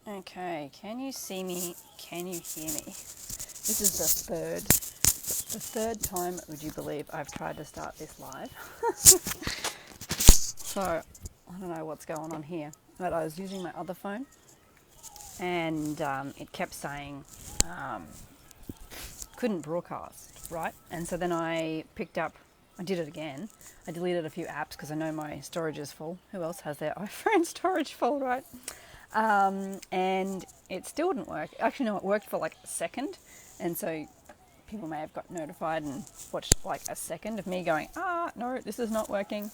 Okay, can you see me? Can you hear me? This is the third time, would you believe, I've tried to start this live. So, I don't know what's going on here, but I was using my other phone and it kept saying couldn't broadcast, right? And so then I did it again. I deleted a few apps because I know my storage is full. Who else has their iPhone storage full, right? And it still didn't work. Actually, no, it worked for like a second. And so people may have got notified and watched like a second of me going, no, this is not working.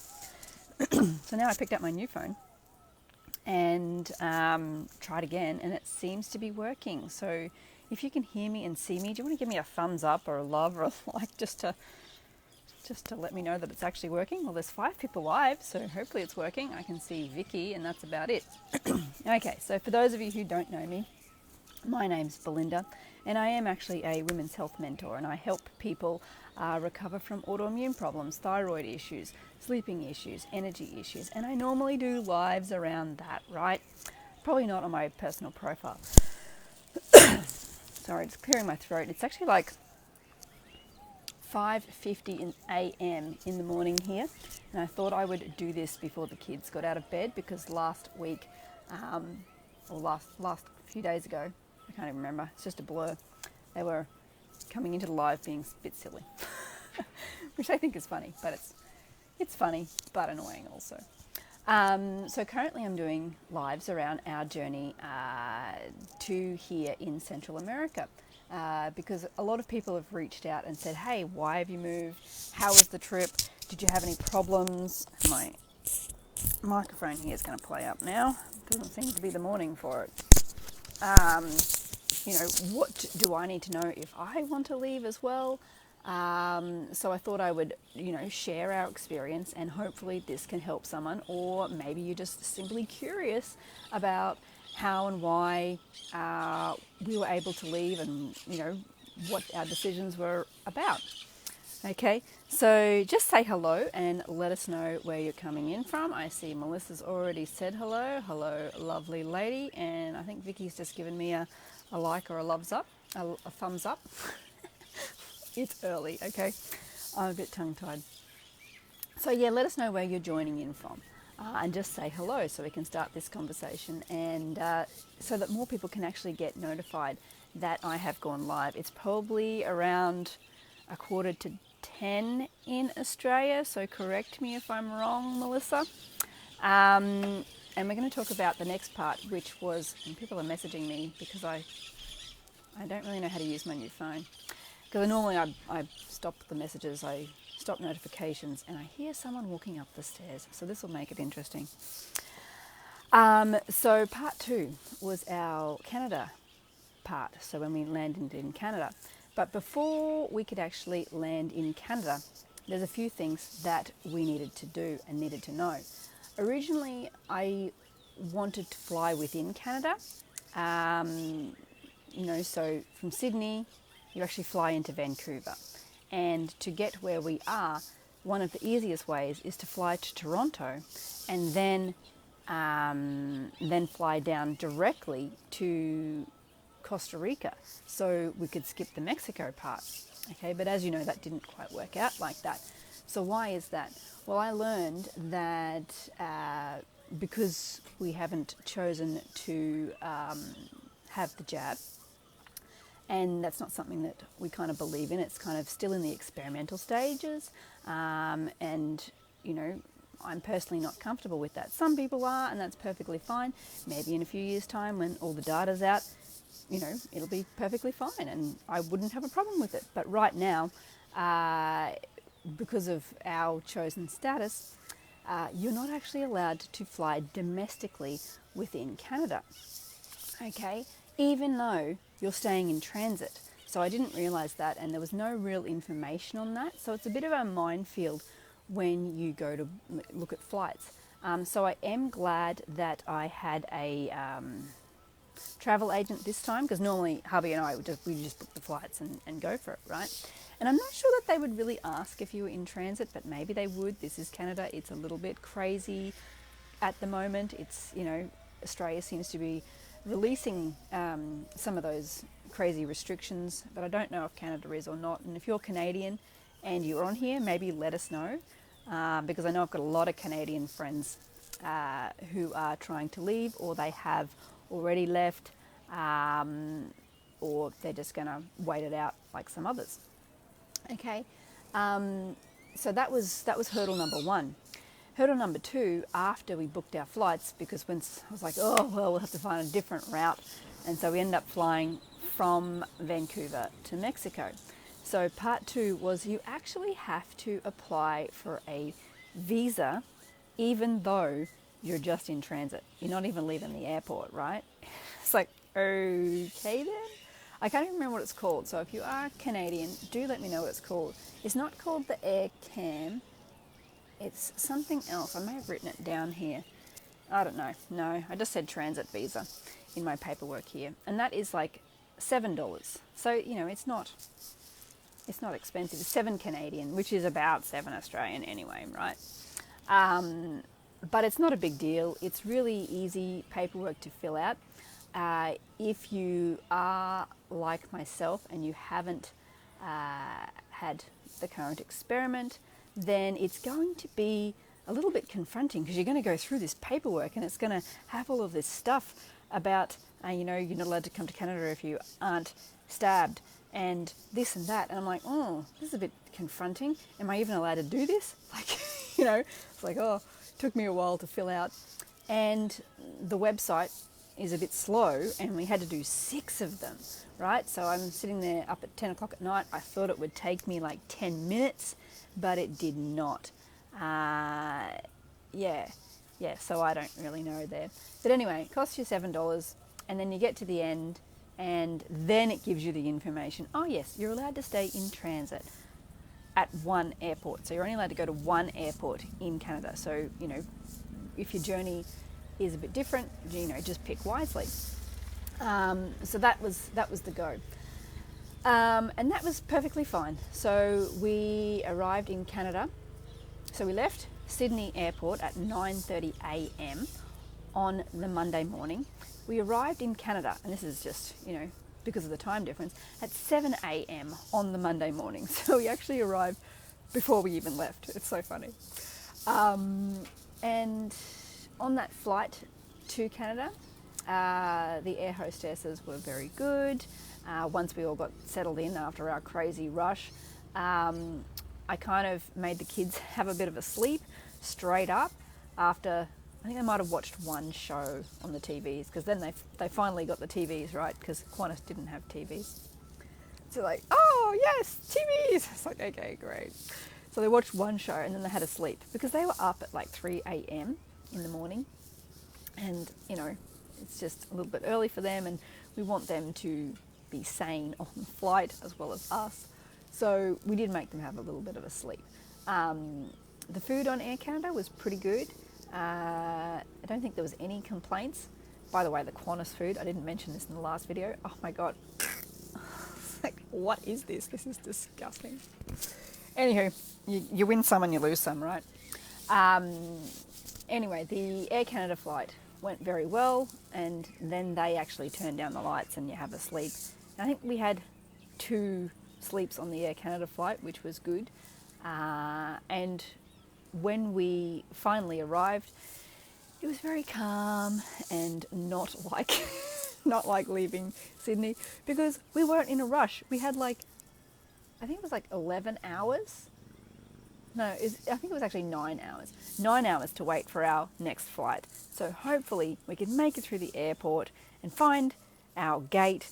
So now I picked up my new phone and tried again, and it seems to be working. So if you can hear me and see me, do you want to give me a thumbs up or a love or a like just to let me know that it's actually working? Well, there's 5 people live, so hopefully it's working. I can see Vicky, and that's about it. Okay, so for those of you who don't know me, my name's Belinda, and I am actually a women's health mentor, and I help people recover from autoimmune problems, thyroid issues, sleeping issues, energy issues, and I normally do lives around that, right? Probably not on my personal profile. Sorry, just clearing my throat. It's actually like 5:50 a.m. in the morning here, and I thought I would do this before the kids got out of bed because last week, or last few days ago, I can't even remember, it's just a blur, they were coming into the live being a bit silly, which I think is funny, but it's funny but annoying also. So currently I'm doing lives around our journey to here in Central America. Because a lot of people have reached out and said, hey, why have you moved? How was the trip? Did you have any problems? My microphone here is going to play up now. Doesn't seem to be the morning for it. What do I need to know if I want to leave as well? So I thought I would, share our experience, and hopefully this can help someone, or maybe you're just simply curious about how and why we were able to leave, and what our decisions were about. Okay, so just say hello and let us know where you're coming in from. I see Melissa's already said hello. Hello, lovely lady. And I think Vicky's just given me a like or a thumbs up. It's early, okay? I'm a bit tongue-tied. So yeah, let us know where you're joining in from. And just say hello so we can start this conversation, and so that more people can actually get notified that I have gone live. It's probably around 9:45 in Australia, so correct me if I'm wrong, Melissa. And we're going to talk about the next part, which was, and people are messaging me because I don't really know how to use my new phone. Because normally I stop the messages, I stop notifications, and I hear someone walking up the stairs. So this will make it interesting. So part 2 was our Canada part. So when we landed in Canada. But before we could actually land in Canada, there's a few things that we needed to do and needed to know. Originally, I wanted to fly within Canada. So from Sydney, you actually fly into Vancouver. And to get where we are, one of the easiest ways is to fly to Toronto and then fly down directly to Costa Rica. So we could skip the Mexico part. Okay, but as you know, that didn't quite work out like that. So why is that? Well, I learned that because we haven't chosen to have the jab, and that's not something that we kind of believe in. It's kind of still in the experimental stages. And, I'm personally not comfortable with that. Some people are, and that's perfectly fine. Maybe in a few years' time when all the data's out, it'll be perfectly fine and I wouldn't have a problem with it. But right now, because of our chosen status, you're not actually allowed to fly domestically within Canada. Okay? Even though you're staying in transit. So I didn't realise that, and there was no real information on that. So it's a bit of a minefield when you go to look at flights. So I am glad that I had a travel agent this time, because normally hubby and I we just book the flights and go for it, right? And I'm not sure that they would really ask if you were in transit, but maybe they would. This is Canada. It's a little bit crazy at the moment. It's, Australia seems to be releasing some of those crazy restrictions, but I don't know if Canada is or not. And if you're Canadian and you're on here, maybe let us know, because I know I've got a lot of Canadian friends who are trying to leave, or they have already left, or they're just going to wait it out like some others. Okay, so that was hurdle number one. Hurdle number two, after we booked our flights, because when I was like, oh, well, we'll have to find a different route. And so we ended up flying from Vancouver to Mexico. So part two was you actually have to apply for a visa, even though you're just in transit. You're not even leaving the airport, right? It's like, okay then. I can't even remember what it's called. So if you are Canadian, do let me know what it's called. It's not called the Air Cam. It's something else. I may have written it down here. I don't know. No, I just said transit visa in my paperwork here. And that is like $7. So, you know, it's not expensive. It's 7 Canadian, which is about 7 Australian anyway, right? But it's not a big deal. It's really easy paperwork to fill out. If you are like myself and you haven't had the current experiment, then it's going to be a little bit confronting, because you're going to go through this paperwork and it's going to have all of this stuff about, you know, you're not allowed to come to Canada if you aren't stabbed and this and that. And I'm like, oh, this is a bit confronting. Am I even allowed to do this? Like, you know, it's like, oh, it took me a while to fill out. And the website is a bit slow, and we had to do 6 of them, right? So I'm sitting there up at 10 o'clock at night. I thought it would take me like 10 minutes, but it did not. So I don't really know there. But anyway, it costs you $7, and then you get to the end, and then it gives you the information. Oh yes, you're allowed to stay in transit at one airport. So you're only allowed to go to one airport in Canada. So, you know, if your journey is a bit different, you know, just pick wisely. So that was the go. And that was perfectly fine. So we arrived in Canada. So we left Sydney Airport at 9:30 a.m. on the Monday morning. We arrived in Canada, and this is just, you know, because of the time difference, at 7 a.m. on the Monday morning. So we actually arrived before we even left. It's so funny. And on that flight to Canada, the air hostesses were very good. Once we all got settled in after our crazy rush, I kind of made the kids have a bit of a sleep straight up after, I think they might have watched one show on the TVs, because then they finally got the TVs, right? Because Qantas didn't have TVs. So like, oh yes, TVs! It's like, okay, great. So they watched one show and then they had a sleep, because they were up at like 3 a.m. in the morning. And, you know, it's just a little bit early for them, and we want them to be sane on the flight as well as us. So we did make them have a little bit of a sleep. The food on Air Canada was pretty good. I don't think there was any complaints. By the way, the Qantas food, I didn't mention this in the last video. Oh my God. Like, what is this? This is disgusting. Anywho, you win some and you lose some, right? Anyway, the Air Canada flight went very well, and then they actually turned down the lights and you have a sleep. And I think we had 2 sleeps on the Air Canada flight, which was good. And when we finally arrived, it was very calm and not like not like leaving Sydney, because we weren't in a rush. We had like, I think it was like 11 hours. No, I think it was actually 9 hours. 9 hours to wait for our next flight. So hopefully we can make it through the airport and find our gate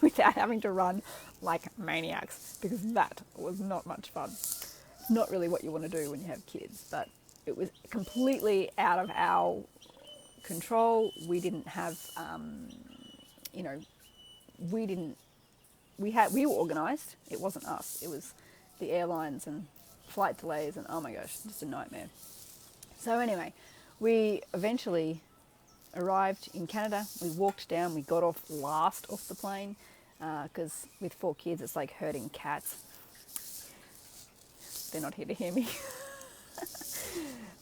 without having to run like maniacs, because that was not much fun. It's not really what you want to do when you have kids, but it was completely out of our control. We didn't have, we were organised. It wasn't us. It was the airlines and flight delays, and oh my gosh, just a nightmare. So anyway, we eventually arrived in Canada. We walked down, we got off last off the plane, because with 4 kids, it's like herding cats. They're not here to hear me.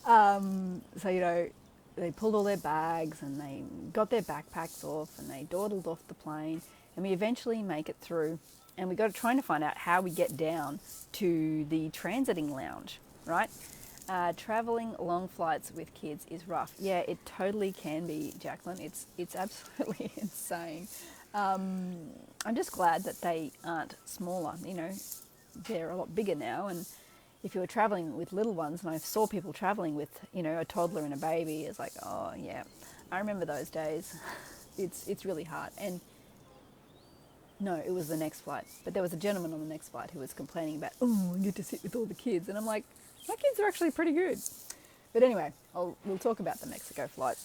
So, you know, they pulled all their bags and they got their backpacks off and they dawdled off the plane, and we eventually make it through, and we got trying to find out how we get down to the transiting lounge, right? Traveling long flights with kids is rough. Yeah, it totally can be, Jacqueline. It's absolutely insane. I'm just glad that they aren't smaller. You know, they're a lot bigger now, and if you were traveling with little ones, and I saw people traveling with, you know, a toddler and a baby, it's like, oh yeah, I remember those days. It's really hard. And no, it was the next flight, but there was a gentleman on the next flight who was complaining about, oh, I get to sit with all the kids, and I'm like, my kids are actually pretty good. But anyway, we'll talk about the Mexico flight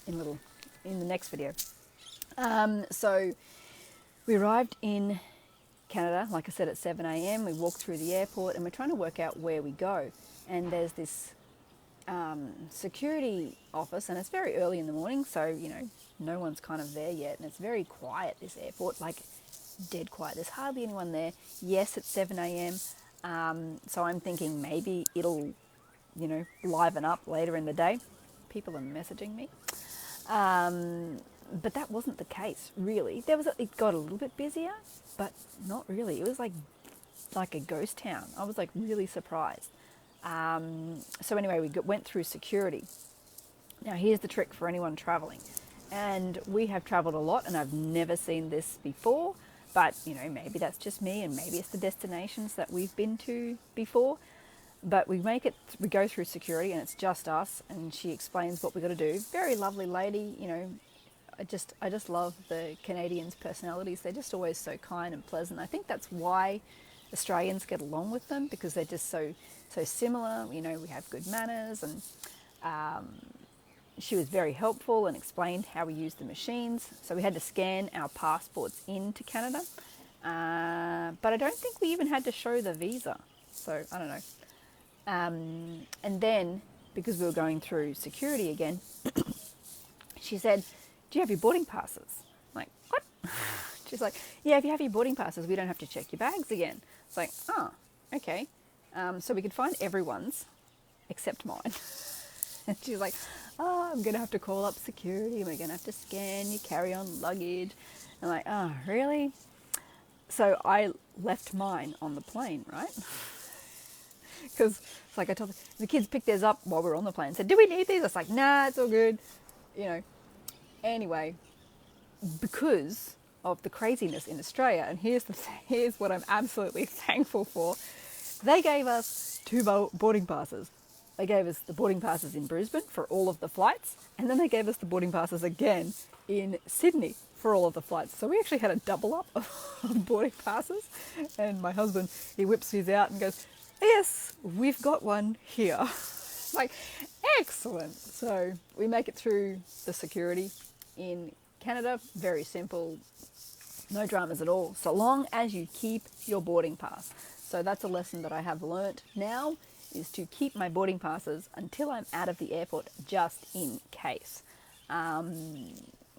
in the next video. So we arrived in Canada, like I said, at 7 a.m. We walked through the airport and we're trying to work out where we go. And there's this security office, and it's very early in the morning, so, you know, no one's kind of there yet. And it's very quiet, this airport, like dead quiet. There's hardly anyone there. Yes, it's 7 a.m. So I'm thinking maybe it'll, you know, liven up later in the day. People are messaging me. But that wasn't the case, really. It got a little bit busier, but not really. It was like a ghost town. I was like really surprised. So anyway, we went through security. Now here's the trick for anyone traveling. And we have traveled a lot, and I've never seen this before. But, you know, maybe that's just me, and maybe it's the destinations that we've been to before. But we go through security, and it's just us, and she explains what we got to do. Very lovely lady, you know. I just love the Canadians' personalities. They're just always so kind and pleasant. I think that's why Australians get along with them, because they're just so similar. You know, we have good manners, and she was very helpful and explained how we use the machines. So we had to scan our passports into Canada, but I don't think we even had to show the visa. So I don't know. And then, because we were going through security again, she said, do you have your boarding passes? I'm like, what? She's like, yeah, if you have your boarding passes, we don't have to check your bags again. It's like, oh, okay. So we could find everyone's except mine. And she's like, oh, I'm going to have to call up security, and we're going to have to scan your carry-on luggage. I'm like, oh, really? So I left mine on the plane, right? Because it's like I told the kids picked theirs up while we were on the plane and said, do we need these? I was like, nah, it's all good. You know. Anyway, because of the craziness in Australia, and here's what I'm absolutely thankful for, they gave us 2 boarding passes. They gave us the boarding passes in Brisbane for all of the flights, and then they gave us the boarding passes again in Sydney for all of the flights. So we actually had a double up of boarding passes, and my husband, he whips his out and goes, yes, we've got one here. Like, excellent. So we make it through the security in Canada. Very simple, no dramas at all, so long as you keep your boarding pass. So that's a lesson that I have learnt now, is to keep my boarding passes until I'm out of the airport, just in case.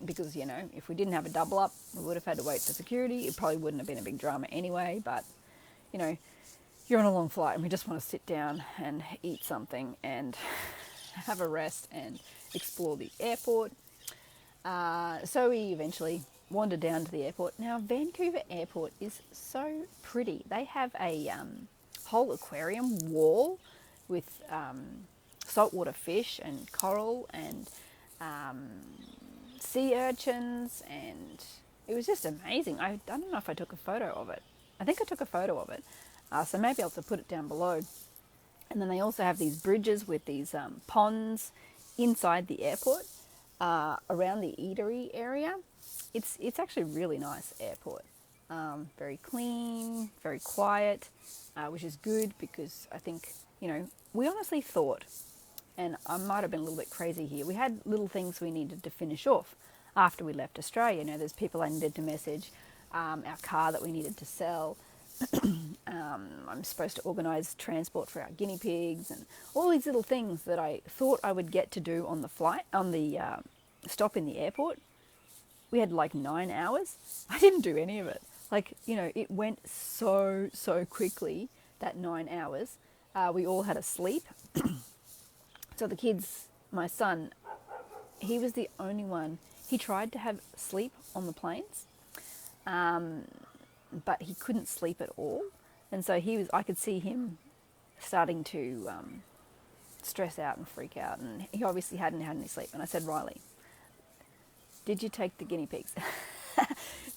Because, you know, if we didn't have a double up, we would have had to wait for security. It probably wouldn't have been a big drama anyway, but, you know, you're on a long flight and we just want to sit down and eat something and have a rest and explore the airport. So we eventually wandered down to the airport. Now, Vancouver Airport is so pretty. They have a whole aquarium wall with saltwater fish and coral and sea urchins, and it was just amazing. I don't know if I took a photo of it. I think I took a photo of it. So maybe I'll have to put it down below. And then they also have these bridges with these ponds inside the airport, around the eatery area. It's actually a really nice airport. Very clean, very quiet, which is good, because I think, you know, we honestly thought, and I might have been a little bit crazy here, we had little things we needed to finish off after we left Australia. You know, there's people I needed to message, our car that we needed to sell. I'm supposed to organise transport for our guinea pigs, and all these little things that I thought I would get to do on the flight, on the stop in the airport. We had like 9 hours. I didn't do any of it. Like, you know, it went so quickly, that 9 hours. We all had a sleep. So the kids, my son he was the only one. He tried to have sleep on the planes, but he couldn't sleep at all. And so I could see him starting to stress out and freak out. And he obviously hadn't had any sleep. And I said, Riley, did you take the guinea pigs?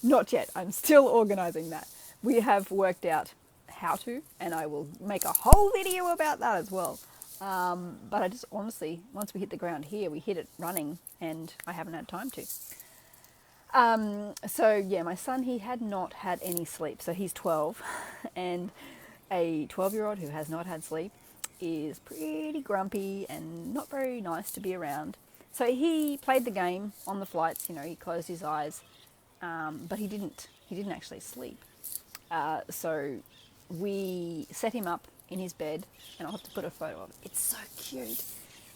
Not yet. I'm still organising that. We have worked out how to, and I will make a whole video about that as well. But I just honestly, once we hit the ground here, we hit it running, and I haven't had time to. So yeah, my son, he had not had any sleep. So he's 12, and a 12-year-old who has not had sleep is pretty grumpy and not very nice to be around. So he played the game on the flights. You know, he closed his eyes, but he didn't actually sleep. So we set him up in his bed, and I'll have to put a photo of it. It's so cute,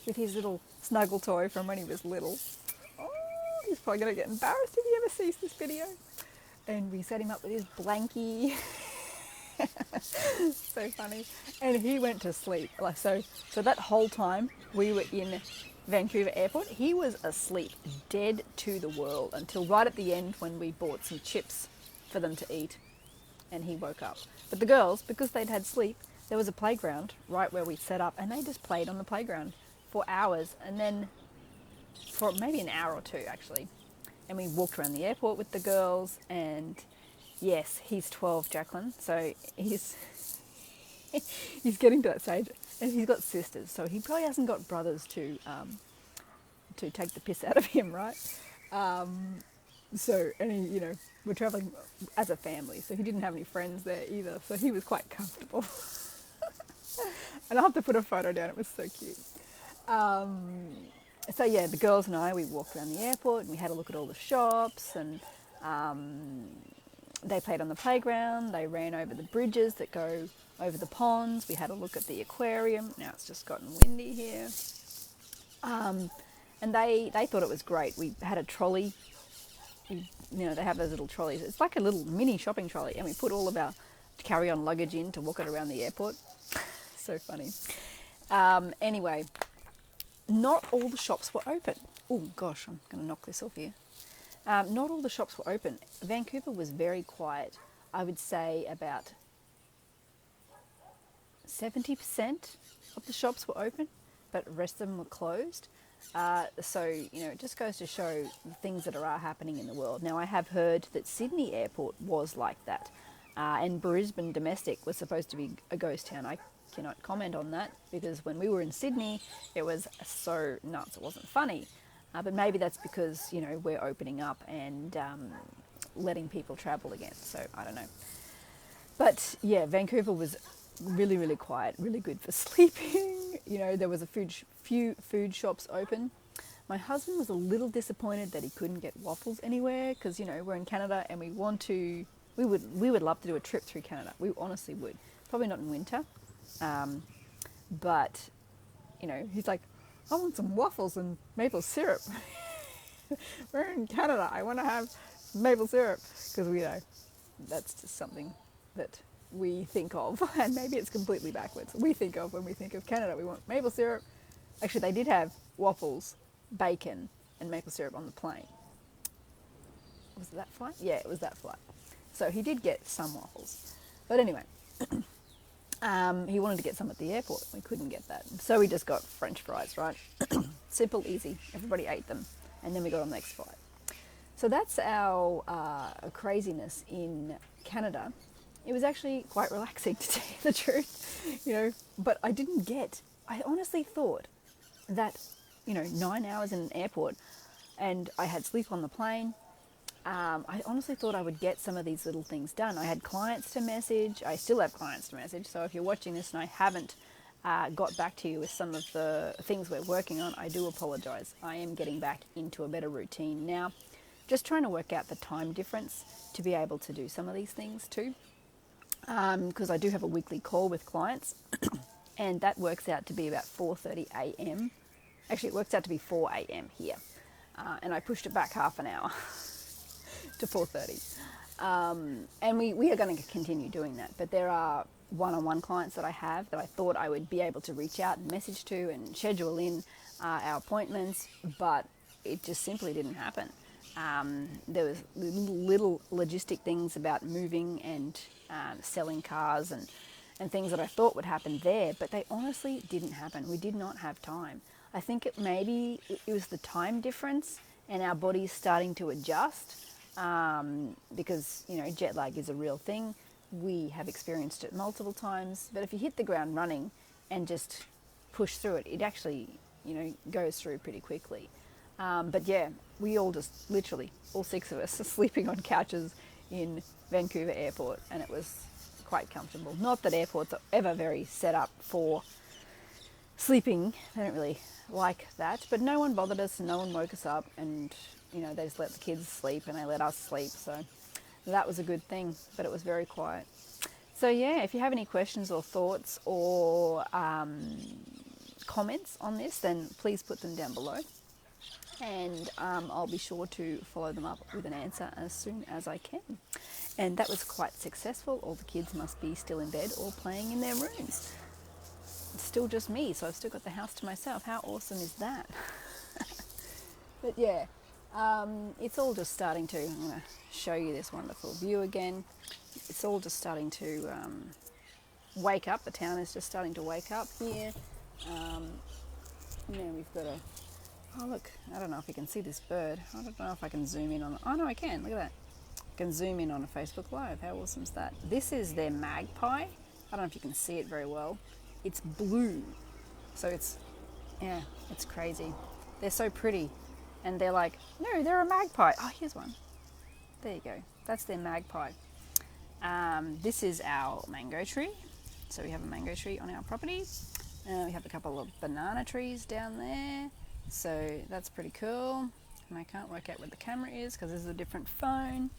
with his little snuggle toy from when he was little. Oh, he's probably going to get embarrassed if he ever sees this video. And we set him up with his blankie. So funny. And he went to sleep. So that whole time we were in Vancouver Airport, he was asleep, dead to the world, until right at the end when we bought some chips for them to eat, and he woke up. But the girls, because they'd had sleep, there was a playground right where we set up, and they just played on the playground for hours, and then for maybe an hour or two actually. And we walked around the airport with the girls, and yes, he's 12, Jacqueline, so he's getting to that stage, and he's got sisters, so he probably hasn't got brothers to take the piss out of him, right? So, and he, you know, we're traveling as a family, so he didn't have any friends there either, so he was quite comfortable. And I'll have to put a photo down, it was so cute. So yeah, the girls and I, we walked around the airport, and we had a look at all the shops, and they played on the playground, they ran over the bridges that go over the ponds, we had a look at the aquarium. Now it's just gotten windy here. And they thought it was great. We had a trolley. You know, they have those little trolleys. It's like a little mini shopping trolley, and we put all of our carry-on luggage in to walk it around the airport. So funny. Anyway, not all the shops were open. Oh gosh, I'm going to knock this off here. Not all the shops were open. Vancouver was very quiet. I would say about 70% of the shops were open, but the rest of them were closed. So, you know, it just goes to show the things that are happening in the world. Now, I have heard that Sydney Airport was like that, and Brisbane domestic was supposed to be a ghost town. I cannot comment on that, because when we were in Sydney, it was so nuts. It wasn't funny. But maybe that's because, you know, we're opening up and letting people travel again. So, I don't know. But, yeah, Vancouver was really, really quiet, really good for sleeping. You know, there was a few food shops open. My husband was a little disappointed that he couldn't get waffles anywhere, because, you know, we're in Canada and we would love to do a trip through Canada. We honestly would. Probably not in winter. But, you know, he's like, I want some waffles and maple syrup. We're in Canada. I want to have maple syrup, because we know that's just something that we think of, and maybe it's completely backwards. We think of, when we think of Canada, we want maple syrup. Actually, they did have waffles, bacon, and maple syrup on the plane. Was it that flight? Yeah, it was that flight. So he did get some waffles. But anyway, he wanted to get some at the airport. We couldn't get that. So we just got French fries, right? Simple, easy. Everybody ate them. And then we got on the next flight. So that's our craziness in Canada. It was actually quite relaxing, to tell you the truth, you know, but I honestly thought that, you know, 9 hours in an airport, and I had sleep on the plane. I honestly thought I would get some of these little things done. I had clients to message. I still have clients to message. So if you're watching this and I haven't got back to you with some of the things we're working on, I do apologize. I am getting back into a better routine now. Just trying to work out the time difference to be able to do some of these things too. Because I do have a weekly call with clients, and that works out to be about 4:30 a.m. Actually, it works out to be 4 a.m. here, and I pushed it back half an hour to 4:30. And we are going to continue doing that. But there are one-on-one clients that I have that I thought I would be able to reach out and message to and schedule in our appointments, but it just simply didn't happen. There was little logistic things about moving and selling cars and things that I thought would happen there, but they honestly didn't happen. We did not have time. I think maybe it was the time difference and our bodies starting to adjust, because, you know, jet lag is a real thing. We have experienced it multiple times, but if you hit the ground running and just push through it, it actually, you know, goes through pretty quickly. But yeah, we all just literally, all 6 of us, are sleeping on couches in Vancouver airport, and it was quite comfortable. Not that airports are ever very set up for sleeping. They don't really like that, but no one bothered us, no one woke us up, and, you know, they just let the kids sleep and they let us sleep. So that was a good thing, but it was very quiet. So yeah, if you have any questions or thoughts or comments on this, then please put them down below, and I'll be sure to follow them up with an answer as soon as I can. And that was quite successful. All the kids must be still in bed or playing in their rooms. It's still just me, so I've still got the house to myself. How awesome is that? But yeah, it's all just starting to, I'm going to show you this wonderful view again. It's all just starting to wake up. The town is just starting to wake up here. Now we've got oh look, I don't know if you can see this bird. I don't know if I can zoom in on it. Oh no, I can, look at that. I can zoom in on a Facebook Live. How awesome is that? This is their magpie. I don't know if you can see it very well. It's blue. So it's, yeah, it's crazy. They're so pretty. And they're like, no, they're a magpie. Oh, here's one. There you go. That's their magpie. This is our mango tree. So we have a mango tree on our property. We have a couple of banana trees down there. So that's pretty cool. And I can't work out where the camera is because this is a different phone.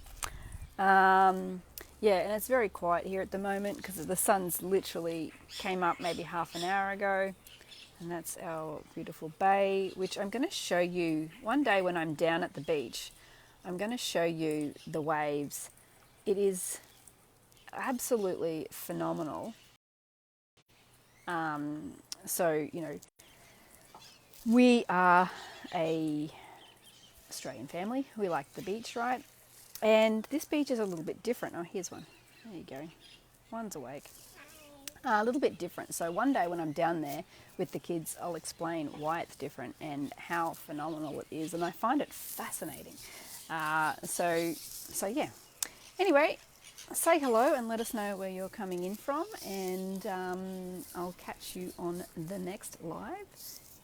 Yeah, and it's very quiet here at the moment because the sun's literally came up maybe half an hour ago. And that's our beautiful bay, which I'm going to show you one day when I'm down at the beach. I'm going to show you the waves. It is absolutely phenomenal. So, you know, we are a Australian family. We like the beach, right? And this beach is a little bit different. Oh, here's one. There you go. One's awake. A little bit different. So one day when I'm down there with the kids, I'll explain why it's different and how phenomenal it is. And I find it fascinating. So yeah. Anyway, say hello and let us know where you're coming in from. And I'll catch you on the next live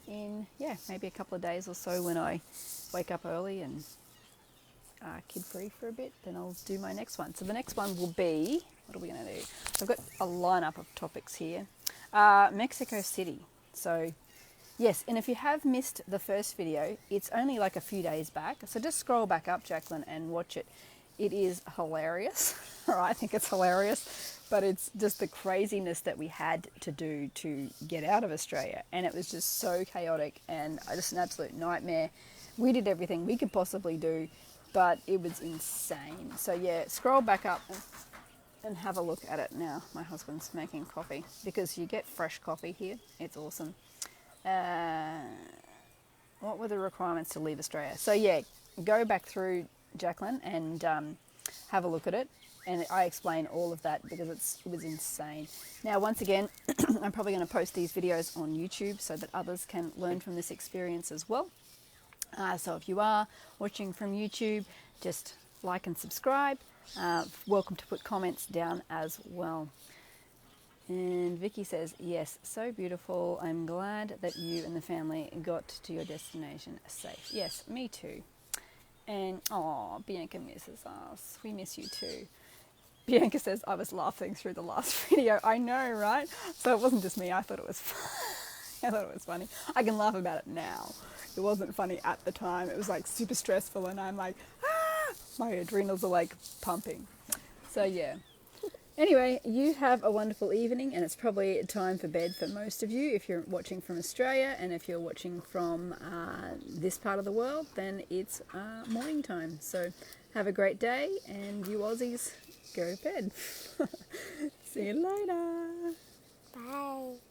in, yeah, maybe a couple of days or so when I wake up early and kid-free for a bit. Then I'll do my next one. So the next one will be, what are we going to do? So I've got a lineup of topics here. Mexico City. So yes, and if you have missed the first video, it's only like a few days back. So just scroll back up, Jacqueline, and watch it. It is hilarious. I think it's hilarious, but it's just the craziness that we had to do to get out of Australia. And it was just so chaotic and just an absolute nightmare. We did everything we could possibly do, but it was insane. So yeah, scroll back up and have a look at it now. My husband's making coffee because you get fresh coffee here. It's awesome. What were the requirements to leave Australia? So yeah, go back through, Jacqueline, and have a look at it. And I explain all of that because it was insane. Now, once again, I'm probably going to post these videos on YouTube so that others can learn from this experience as well. So if you are watching from YouTube, just like and subscribe. Welcome to put comments down as well. And Vicky says, yes, so beautiful. I'm glad that you and the family got to your destination safe. Yes, me too. And, oh, Bianca misses us. We miss you too. Bianca says, I was laughing through the last video. I know, right? So it wasn't just me. I thought it was I thought it was funny. I can laugh about it now. It wasn't funny at the time. It was like super stressful and I'm like, ah! My adrenals are like pumping. So yeah. Anyway, you have a wonderful evening, and it's probably time for bed for most of you if you're watching from Australia, and if you're watching from this part of the world, then it's morning time. So have a great day, and you Aussies, go to bed. See you later. Bye.